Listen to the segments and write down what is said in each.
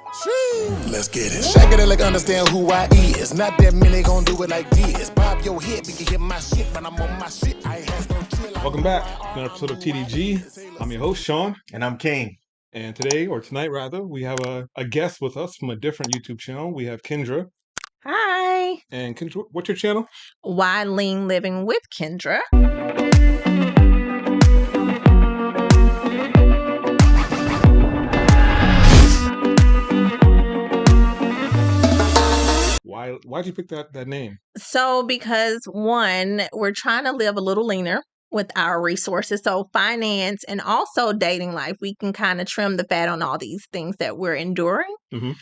Let's get it. Shake it like understand who I is. Not that many gon' do it like this. Bob your head, we can hear my shit, but I'm on my shit. I ain't has no chill. Welcome back to another episode of TDG. I'm your host, Sean. And I'm King. And today, or tonight rather, we have a guest with us from a different YouTube channel. We have Kendra. Hi. And Kendra, what's your channel? Why Lean Living with Kendra. Why'd you pick that name? So because one, we're trying to live a little leaner with our resources. So finance and also dating life, we can kind of trim the fat on all these things that we're enduring. Mm-hmm.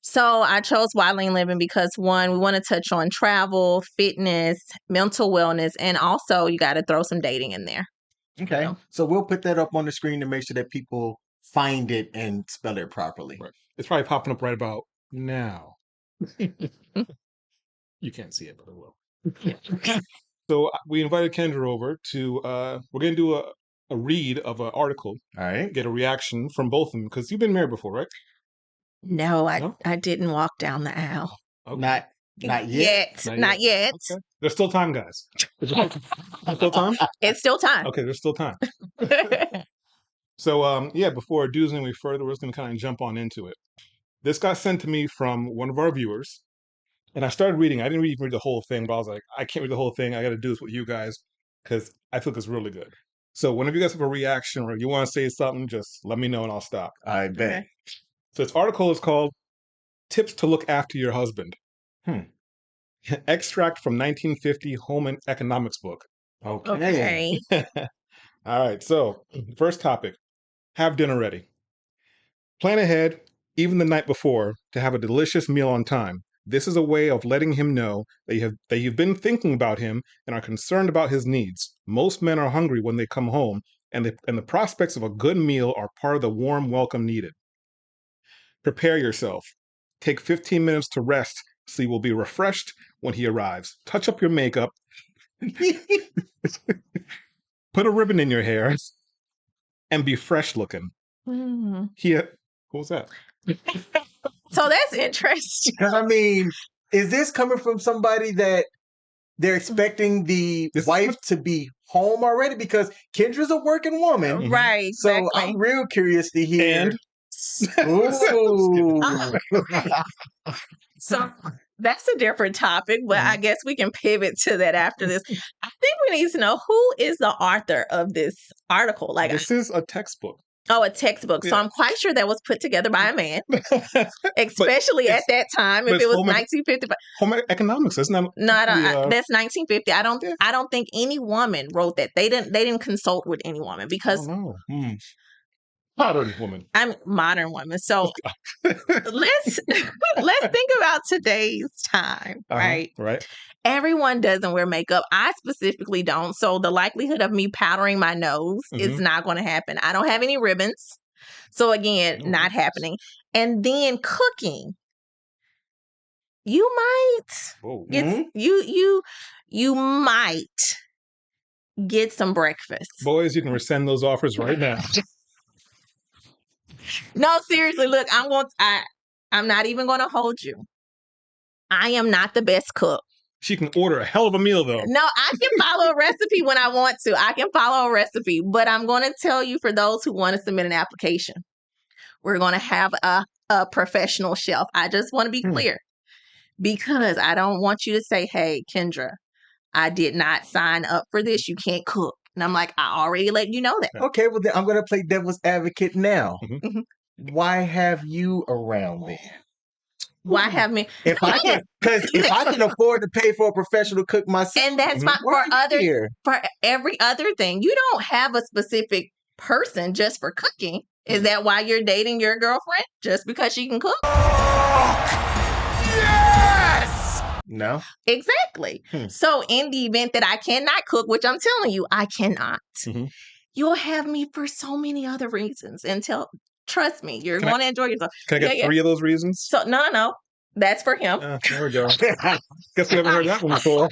So I chose Why Lean Living because one, we want to touch on travel, fitness, mental wellness, and also you got to throw some dating in there. Okay. So we'll put that up on the screen to make sure that people find it and spell it properly. Right. It's probably popping up right about now. You can't see it, but it will. So we invited Kendra over to, we're going to do a read of an article. All right. Get a reaction from both of them, because you've been married before, right? No, I didn't walk down the aisle. Okay. Not yet. Not yet. Okay. There's still time, guys. There's still time? It's still time. Okay, there's still time. So, before doing any further, we're just going to kind of jump on into it. This got sent to me from one of our viewers, and I started reading. I didn't read the whole thing, but I was like, I can't read the whole thing. I got to do this with you guys because I think it's really good. So whenever you guys have a reaction or you want to say something, just let me know and I'll stop. I bet. Okay. So this article is called Tips to Look After Your Husband. Extract from 1950 Home and Economics book. Okay. All right, so first topic, have dinner ready. Plan ahead, even the night before, to have a delicious meal on time. This is a way of letting him know that you've been thinking about him and are concerned about his needs. Most men are hungry when they come home, and the prospects of a good meal are part of the warm welcome needed. Prepare yourself. Take 15 minutes to rest so you will be refreshed when he arrives. Touch up your makeup. Put a ribbon in your hair and be fresh looking. Mm. What was that? So that's interesting. I mean, is this coming from somebody that they're expecting the wife to be home already? Because Kendra's a working woman. Right. Exactly. So I'm real curious to hear. And Ooh. So that's a different topic, but I guess we can pivot to that after this. I think we need to know who is the author of this article. Like, this is a textbook. Oh, a textbook. So I'm quite sure that was put together by a man, especially at that time. If it was 1955, home economics, isn't that? No, that's 1950. I don't think any woman wrote that. They didn't consult with any woman because modern woman. I'm modern woman. So let's think about today's time, right? Right. Everyone doesn't wear makeup. I specifically don't. So the likelihood of me powdering my nose is not going to happen. I don't have any ribbons. So again, not happening. And then cooking. You might get you might get some breakfast. Boys, you can rescind those offers right now. No, seriously, look, I'm not even going to hold you. I am not the best cook. She can order a hell of a meal, though. No, I can follow a recipe when I want to. I can follow a recipe, but I'm going to tell you for those who want to submit an application, we're going to have a professional chef. I just want to be clear because I don't want you to say, hey, Kendra, I did not sign up for this. You can't cook. And I'm like, I already let you know that. Okay, well, then I'm going to play devil's advocate now. Why have you around then? Why have me? Because if I can afford to pay for a professional cook myself, and that's fine for every other thing. You don't have a specific person just for cooking. Is that why you're dating your girlfriend? Just because she can cook? Yes! No. Exactly. So in the event that I cannot cook, which I'm telling you, I cannot, you'll have me for so many other reasons. Trust me, you're going to enjoy yourself. Can I get 3 of those reasons? So no. That's for him. There we go. Guess we haven't heard that one before.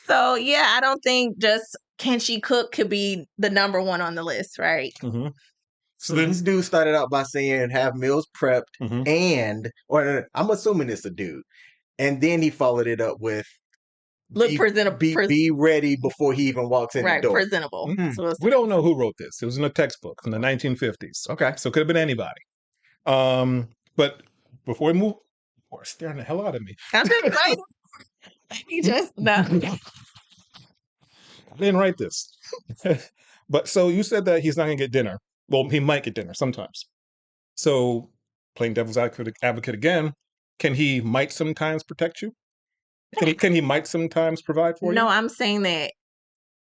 So, I don't think just can she cook could be the number one on the list, right? So this dude started out by saying have meals prepped or I'm assuming it's a dude. And then he followed it up with presentable. Be ready before he even walks in the door. Presentable. So we don't know who wrote this. It was in a textbook from the 1950s. Okay. So it could have been anybody. But before we move, or staring the hell out of me. I'm just right. He just no. I didn't write this. But so you said that he's not going to get dinner. Well, he might get dinner sometimes. So playing devil's advocate again, he might sometimes protect you? Can he might sometimes provide for you? No, I'm saying that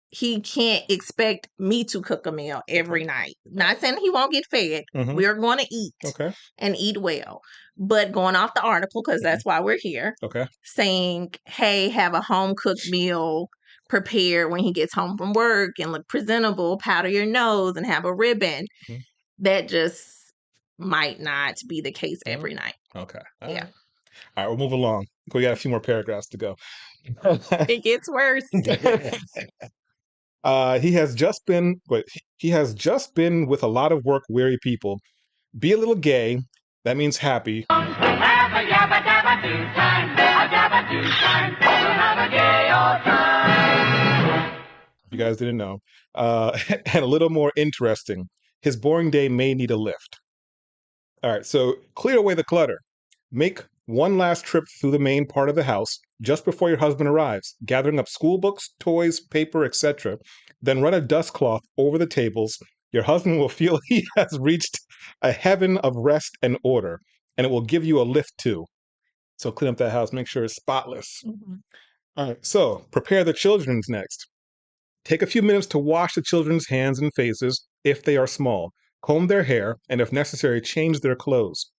he can't expect me to cook a meal every night. Not saying he won't get fed. We're going to eat and eat well. But going off the article, because that's why we're here, saying, hey, have a home-cooked meal prepared when he gets home from work and look presentable, powder your nose and have a ribbon. That just might not be the case every night. Okay. All right, we'll move along. We got a few more paragraphs to go. It gets worse. He has just been with a lot of work weary people. Be a little gay. That means happy. You guys didn't know. And a little more interesting. His boring day may need a lift. All right, so clear away the clutter. Make one last trip through the main part of the house just before your husband arrives, gathering up school books, toys, paper, etc. Then run a dust cloth over the tables. Your husband will feel he has reached a heaven of rest and order, and it will give you a lift too. So clean up that house, make sure it's spotless. All right, so prepare the children's next. Take a few minutes to wash the children's hands and faces if they are small, comb their hair, and if necessary, change their clothes.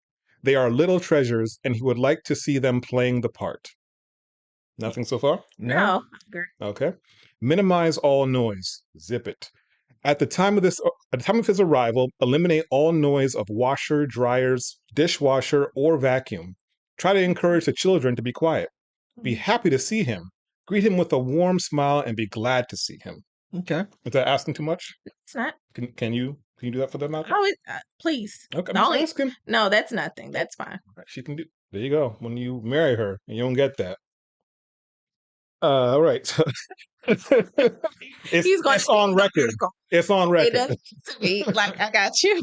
They are little treasures, and he would like to see them playing the part. Nothing so far? No. Okay. Minimize all noise. Zip it. At the time of his arrival, eliminate all noise of washer, dryers, dishwasher, or vacuum. Try to encourage the children to be quiet. Be happy to see him. Greet him with a warm smile and be glad to see him. Okay. Is that asking too much? It's not. Can you do that for them out there? Oh, please. Okay, I'm just asking. No, that's nothing. That's fine. She can do. There you go. When you marry her, and you don't get that. All right. It's on record. It's on record. It doesn't to me like I got you.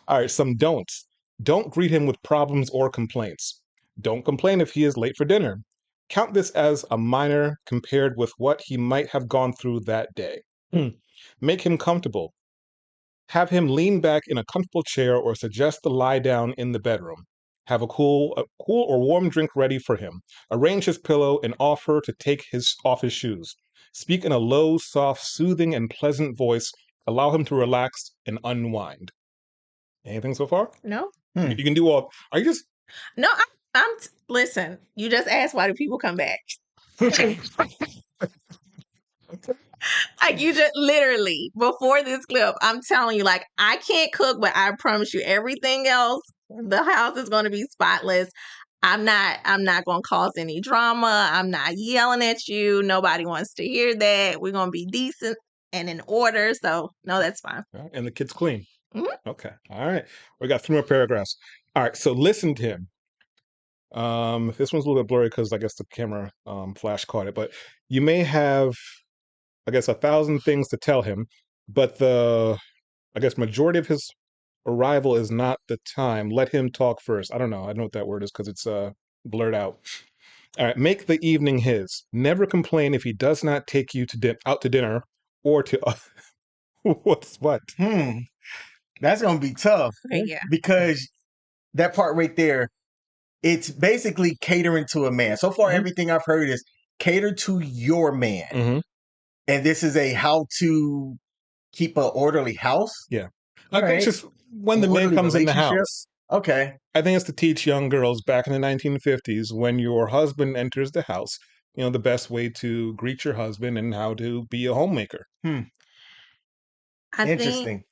All right. Some don'ts. Don't greet him with problems or complaints. Don't complain if he is late for dinner. Count this as a minor compared with what he might have gone through that day. Make him comfortable. Have him lean back in a comfortable chair or suggest to lie down in the bedroom. Have a cool or warm drink ready for him. Arrange his pillow and offer to take off his shoes. Speak in a low, soft, soothing, and pleasant voice. Allow him to relax and unwind. Anything so far? No. You can do all. Are you just? No, listen, you just asked why do people come back? Like you just literally before this clip, I'm telling you, like I can't cook, but I promise you everything else, the house is gonna be spotless. I'm not gonna cause any drama. I'm not yelling at you. Nobody wants to hear that. We're gonna be decent and in order. So no, that's fine. Right. And the kid's clean. Okay. All right. We got 3 more paragraphs. All right. So listen to him. This one's a little bit blurry because I guess the camera flash caught it, but you may have, I guess, 1,000 things to tell him, but majority of his arrival is not the time. Let him talk first. I don't know. I know what that word is because it's blurred out. All right. Make the evening his. Never complain if he does not take you out to dinner or to what? That's gonna be tough. Yeah. Because that part right there, it's basically catering to a man. So far, everything I've heard is cater to your man. And this is a how to keep an orderly house. Yeah. I think it's just when the man comes in the house. Okay. I think it's to teach young girls back in the 1950s when your husband enters the house, the best way to greet your husband and how to be a homemaker. Interesting.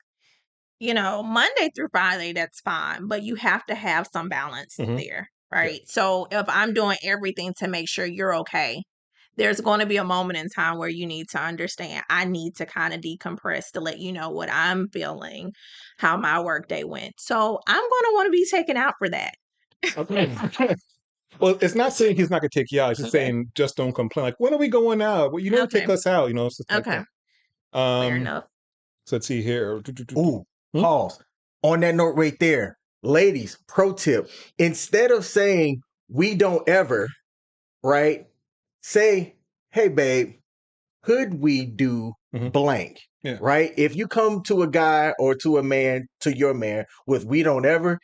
Monday through Friday, that's fine, but you have to have some balance there, right? Yeah. So if I'm doing everything to make sure you're okay, there's going to be a moment in time where you need to understand. I need to kind of decompress to let you know what I'm feeling, how my workday went. So I'm going to want to be taken out for that. Okay. Well, it's not saying he's not going to take you out. It's just saying just don't complain. Like, when are we going out? Well, you never take us out. You know, it's just like that. Fair enough. So let's see here. Ooh, pause. On that note right there, ladies, pro tip. Instead of saying, we don't ever, right? Say, hey, babe, could we do blank? Yeah. Right? If you come to a guy or to a man, to your man with we don't ever,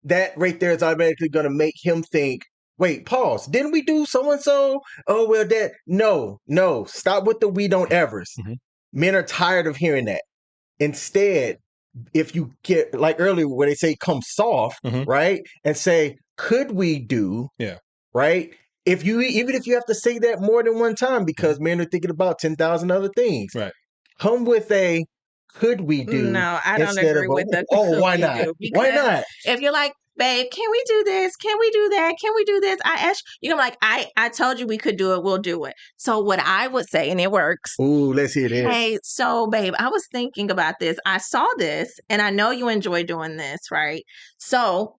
that right there is automatically going to make him think, wait, pause. Didn't we do so-and-so? Oh, well, that. No. Stop with the we don't evers. Men are tired of hearing that. Instead, if you get, like earlier where they say come soft, right? And say, could we do? Yeah. Right? Even if you have to say that more than one time because men are thinking about 10,000 other things. Right. Come with a could we do? No, I don't agree with the why not? Why not? If you're like, babe, can we do this? Can we do that? Can we do this? I asked you, know, like, I told you we could do it. We'll do it. So what I would say, and it works. Ooh, let's hear this. Hey, so babe, I was thinking about this. I saw this and I know you enjoy doing this, right? So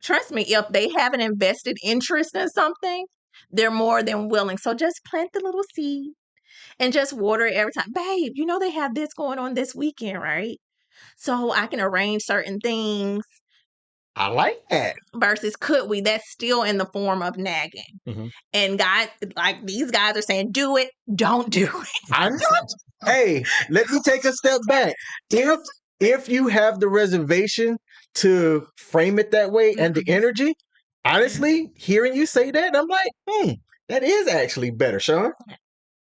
trust me, if they have an invested interest in something, they're more than willing. So just plant the little seed and just water it every time. Babe, you know they have this going on this weekend, right? So I can arrange certain things. I like that. Versus could we? That's still in the form of nagging. And guys, like these guys are saying, do it, don't do it. I'm not. Hey, let me take a step back. If you have the reservation to frame it that way and the energy, honestly, hearing you say that, I'm like, that is actually better, Sean.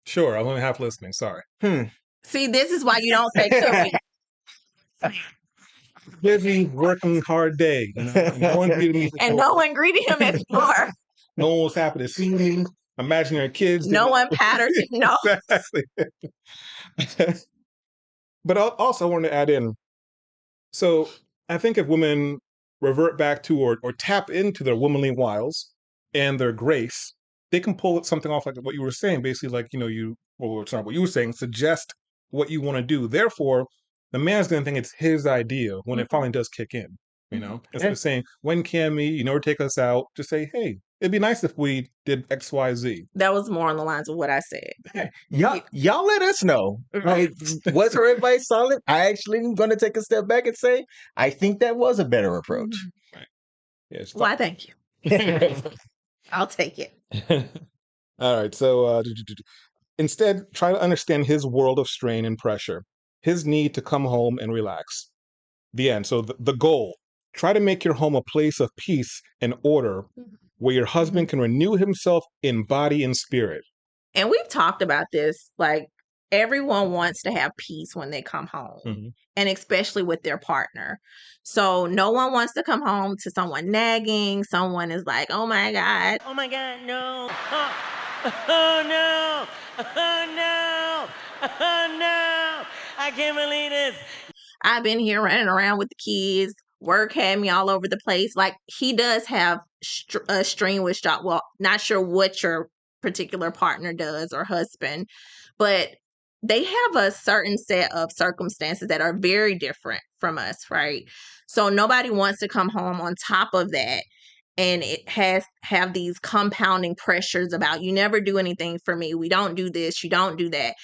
Sure, I'm only half listening. Sorry. See, this is why you don't say could we. Busy, working hard day. You know? No one greeted me. And no one greeted him at the door. No one was happy to see me. Imaginary kids. No one pattered. No. Exactly. But also I wanted to add in, so I think if women revert back to or tap into their womanly wiles and their grace, they can pull something off like what you were saying, basically like, it's not what you were saying, suggest what you want to do. Therefore, the man's going to think it's his idea when it finally does kick in, Instead of saying, when can we, you never take us out, just say, hey, it'd be nice if we did X, Y, Z. That was more on the lines of what I said. Hey, y'all let us know. Right? Was her advice solid? I actually am going to take a step back and say, I think that was a better approach. Right. Yes. Why, thank you. I'll take it. All right. So instead, try to understand his world of strain and pressure, his need to come home and relax. The end. So the goal, try to make your home a place of peace and order where your husband can renew himself in body and spirit. And we've talked about this, like everyone wants to have peace when they come home, and especially with their partner. So no one wants to come home to someone nagging. Someone is like, oh my God, no. Oh no. Oh no. Oh no. I can't believe this. I've been here running around with the kids. Work had me all over the place. Like he does have a strenuous job. Well, not sure what your particular partner does or husband, but they have a certain set of circumstances that are very different from us, right? So nobody wants to come home on top of that. And it have these compounding pressures about you never do anything for me. We don't do this. You don't do that.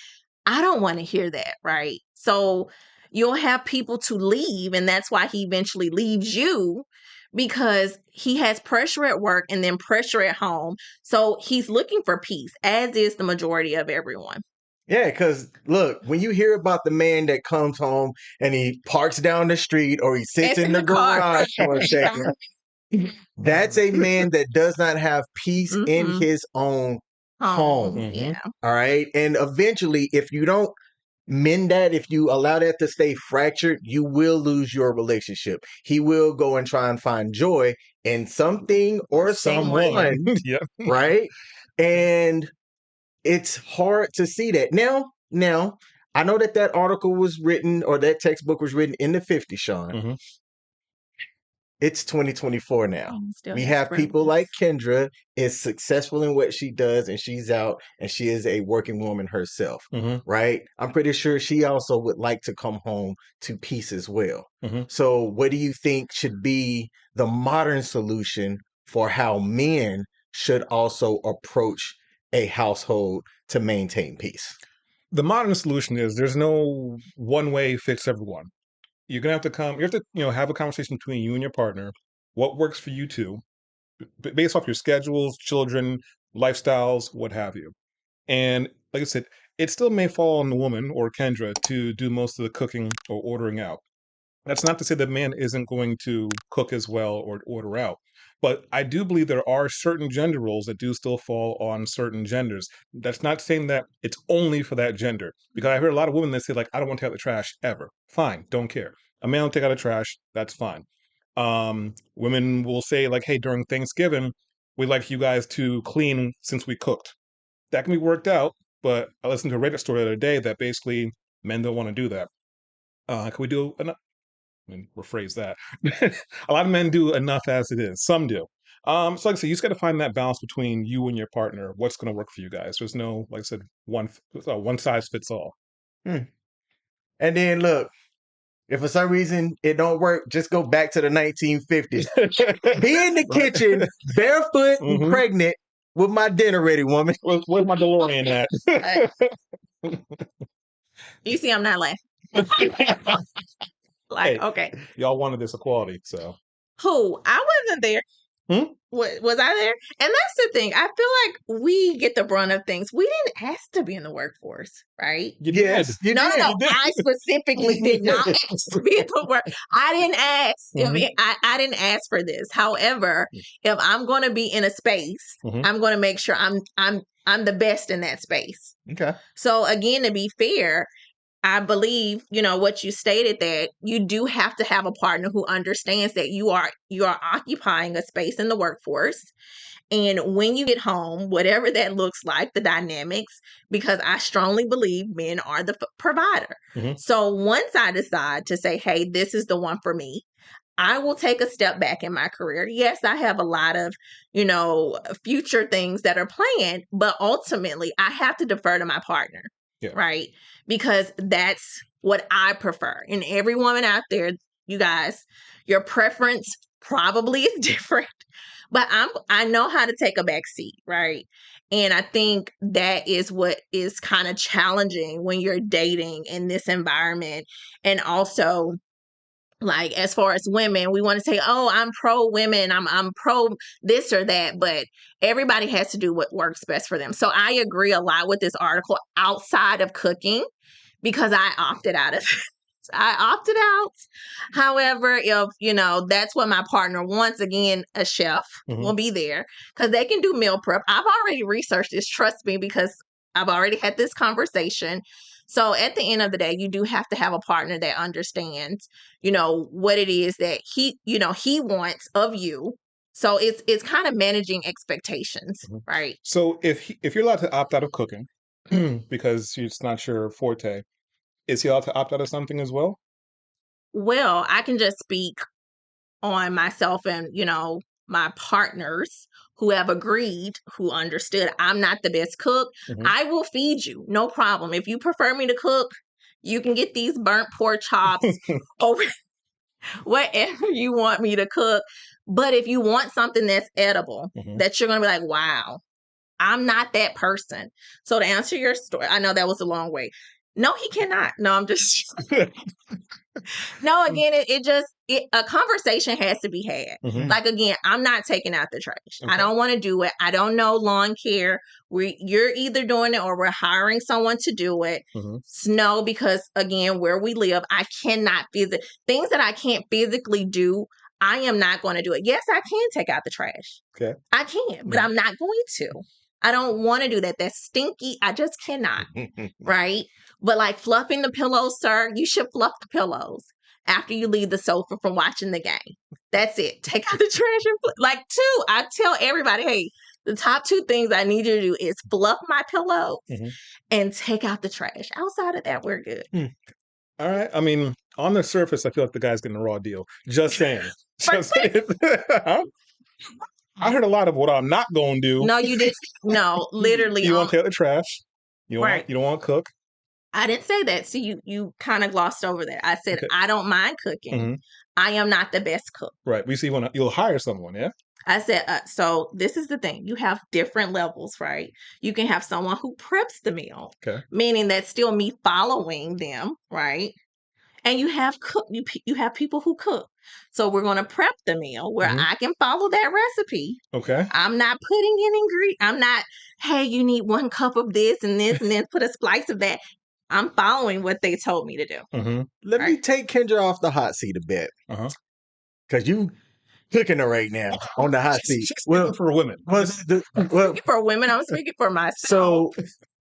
I don't want to hear that, right? So you'll have people to leave, and that's why he eventually leaves you, because he has pressure at work and then pressure at home. So he's looking for peace, as is the majority of everyone. Yeah, because look, when you hear about the man that comes home and he parks down the street or he sits in the garage for a second, that's a man that does not have peace in his own home. Yeah. All right. And eventually, if you don't mend that, if you allow that to stay fractured, you will lose your relationship. He will go and try and find joy in something or someone. Right. And it's hard to see that. Now, I know that article was written or that textbook was written in the 50s, Sean. It's 2024 now. Still We has have people like relevance. Kendra is successful in what she does, and she's out and she is a working woman herself, right? I'm pretty sure she also would like to come home to peace as well. So what do you think should be the modern solution for how men should also approach a household to maintain peace? The modern solution is there's no one way fix everyone. You're gonna have to have a conversation between you and your partner. What works for you two, based off your schedules, children, lifestyles, what have you. And like I said, it still may fall on the woman or Kendra to do most of the cooking or ordering out. That's not to say that man isn't going to cook as well or order out. But I do believe there are certain gender roles that do still fall on certain genders. That's not saying that it's only for that gender. Because I heard a lot of women that say, like, I don't want to take out the trash ever. Fine, don't care. A man will take out the trash, that's fine. Women will say, like, hey, during Thanksgiving, we'd like you guys to clean since we cooked. That can be worked out, but I listened to a Reddit story the other day that basically men don't want to do that. Can we do rephrase that? A lot of men do enough as it is. Some do. So like I said, you just got to find that balance between you and your partner. What's going to work for you guys? There's no, like I said, one size fits all. And then look, if for some reason it don't work, just go back to the 1950s. Be in the kitchen, barefoot and pregnant, with my dinner ready, woman. Where's my DeLorean at? You see, I'm not laughing. Like, Hey, okay. Y'all wanted this equality, so. Who? I wasn't there. Was I there? And that's the thing. I feel like we get the brunt of things. We didn't ask to be in the workforce, right? Yes, you No, did. I specifically did not ask to be in the work. I didn't ask. I didn't ask for this. However, if I'm going to be in a space, I'm going to make sure I'm the best in that space. Okay. So again, to be fair, I believe, what you stated, that you do have to have a partner who understands that you are occupying a space in the workforce. And when you get home, whatever that looks like, the dynamics, because I strongly believe men are the provider. So once I decide to say, hey, this is the one for me, I will take a step back in my career. Yes, I have a lot of, future things that are planned, but ultimately I have to defer to my partner. Yeah. Right? Because that's what I prefer. And every woman out there, you guys, your preference probably is different. But I know how to take a back seat, right? And I think that is what is kind of challenging when you're dating in this environment. And also, like, as far as women, we want to say, oh, I'm pro women, I'm pro this or that, but everybody has to do what works best for them. So I agree a lot with this article outside of cooking, because I opted out of it. I opted out. However, if, that's what my partner wants, again, a chef will be there because they can do meal prep. I've already researched this, trust me, because I've already had this conversation. So at the end of the day, you do have to have a partner that understands, what it is that he wants of you. So it's kind of managing expectations, right? So if you're allowed to opt out of cooking because it's not your forte, is he allowed to opt out of something as well? Well, I can just speak on myself and, my partners who have agreed, who understood I'm not the best cook. I will feed you, no problem. If you prefer me to cook, you can get these burnt pork chops over whatever you want me to cook. But if you want something that's edible, that you're going to be like, wow, I'm not that person. So to answer your story, I know that was a long way. No, he cannot. No, I'm just... No, again, a conversation has to be had. Like, again, I'm not taking out the trash. I don't want to do it. I don't know lawn care. You're either doing it or we're hiring someone to do it. No, because again, where we live, I cannot things that I can't physically do. I am not going to do it. Yes, I can take out the trash. Okay, I can, but I'm not going to. I don't want to do that. That's stinky. I just cannot. Right? But like fluffing the pillows, sir, you should fluff the pillows after you leave the sofa from watching the game. That's it. Take out the trash and I tell everybody, hey, the top 2 things I need you to do is fluff my pillows and take out the trash. Outside of that, we're good. All right. I mean, on the surface, I feel like the guy's getting a raw deal. Just saying. Just saying. I heard a lot of what I'm not going to do. No, you did. No, literally. You want to take out the trash. You don't want to cook. I didn't say that. So you kind of glossed over that. I said, I don't mind cooking. Mm-hmm. I am not the best cook. Right. We see you'll hire someone, yeah? I said, so this is the thing. You have different levels, right? You can have someone who preps the meal, meaning that's still me following them, right? And you have you have people who cook. So we're going to prep the meal where I can follow that recipe. Okay. I'm not putting in ingredients. I'm not, hey, you need 1 cup of this and then put a slice of that. I'm following what they told me to do. Mm-hmm. Let me take Kendra off the hot seat a bit. Because you cooking her right now on the hot seat. She's speaking for women. Speaking for women, I'm speaking for myself. So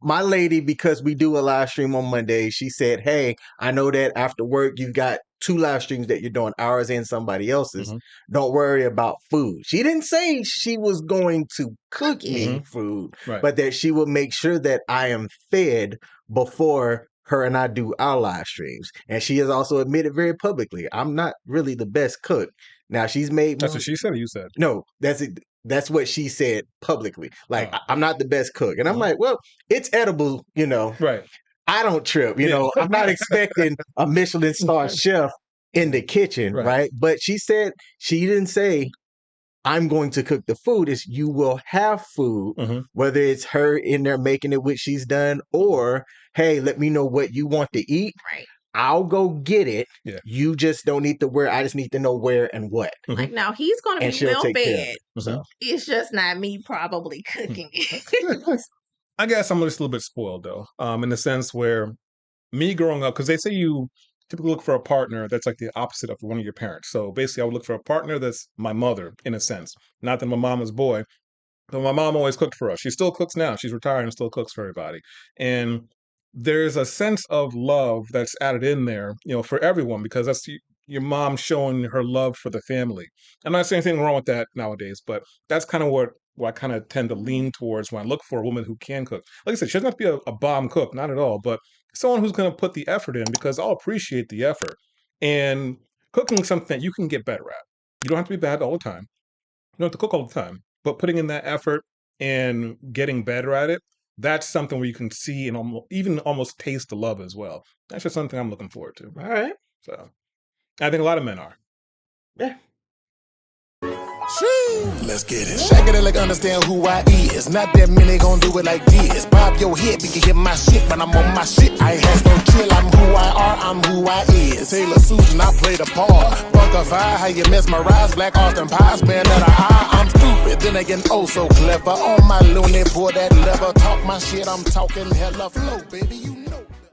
my lady, because we do a live stream on Monday, she said, hey, I know that after work you've got 2 live streams that you're doing, ours and somebody else's. Don't worry about food. She didn't say she was going to cook me food, but that she would make sure that I am fed before her and I do our live streams. And she has also admitted very publicly, I'm not really the best cook. Now she's made. That's what she said or you said? No, that's it. That's what she said publicly. Like, I'm not the best cook. And I'm like, well, it's edible, you know. Right. I don't trip, you know. I'm not expecting a Michelin star chef in the kitchen, right? But she said, she didn't say, I'm going to cook the food. It's you will have food, whether it's her in there making it, which she's done, or, hey, let me know what you want to eat. Right. I'll go get it. Yeah. You just don't need to where. I just need to know where and what. Like now he's going to be well fed. It's just not me probably cooking it. I guess I'm just a little bit spoiled though, in the sense where me growing up, because they say you typically look for a partner that's like the opposite of one of your parents. So basically, I would look for a partner that's my mother in a sense. Not that my mama's boy, but my mom always cooked for us. She still cooks now. She's retired and still cooks for everybody. And there's a sense of love that's added in there, you know, for everyone, because that's your mom showing her love for the family. I'm not saying anything wrong with that nowadays, but that's kind of what I kind of tend to lean towards when I look for a woman who can cook. Like I said, she doesn't have to be a bomb cook, not at all, but someone who's going to put the effort in, because I'll appreciate the effort. And cooking is something that you can get better at. You don't have to be bad all the time. You don't have to cook all the time, but putting in that effort and getting better at it, that's something where you can see and almost taste the love as well. That's just something I'm looking forward to. All right. So I think a lot of men are. Yeah. Let's get it. Shake it like understand who I is. Not that many gon' do it like this. Bob your head, we can hit my shit, but I'm on my shit. I ain't have no chill. I'm who I are, I'm who I is. Taylor Susan, I play the part. Funkify, how you mesmerize. Black Austin pies, man, that I'm stupid. Then again, oh so clever. On my loony, pour that lever. Talk my shit, I'm talking hella flow, baby, you know.